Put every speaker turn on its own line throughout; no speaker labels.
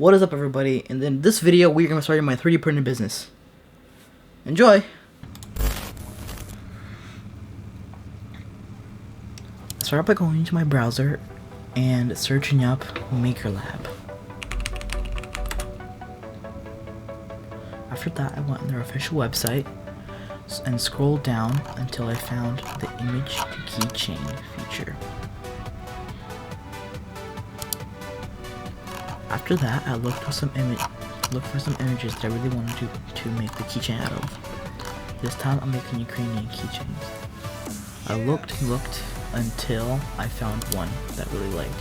What is up, everybody? And in this video, we're going to start my 3D printing business. Enjoy! I start by going into my browser and searching up MakerLab. After that, I went on their official website and scrolled down until I found the image to keychain feature. After that, I looked for some images that I really wanted to make the keychain out of. This time, I'm making Ukrainian keychains. I looked until I found one that I really liked.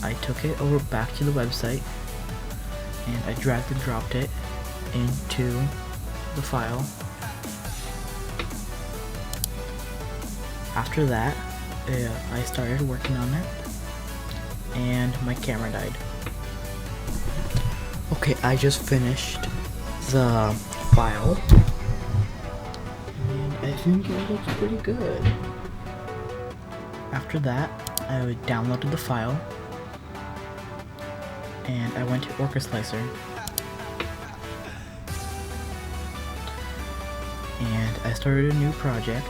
I took it over back to the website and I dragged and dropped it into the file. After that, I started working on it and my camera died. Okay, I just finished the file and I think it looks pretty good. After that, I downloaded the file and I went to Orcheslicer and I started a new project.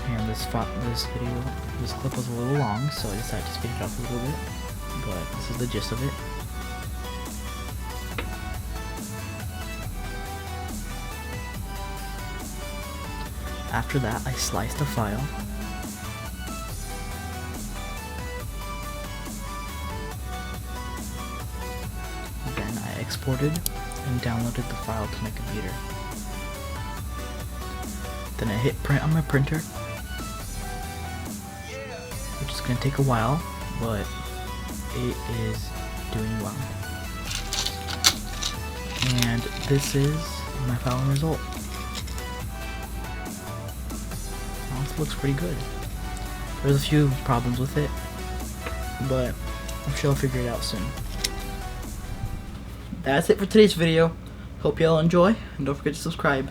And this clip was a little long, so I decided to speed it up a little bit, but this is the gist of it. After that, I sliced the file. Then I exported and downloaded the file to my computer. Then I hit print on my printer, which is going to take a while, but it is doing well. And this is my final result. It looks pretty good. There's a few problems with it, but I'm sure I'll figure it out soon. That's it for today's video. Hope y'all enjoy, and don't forget to subscribe.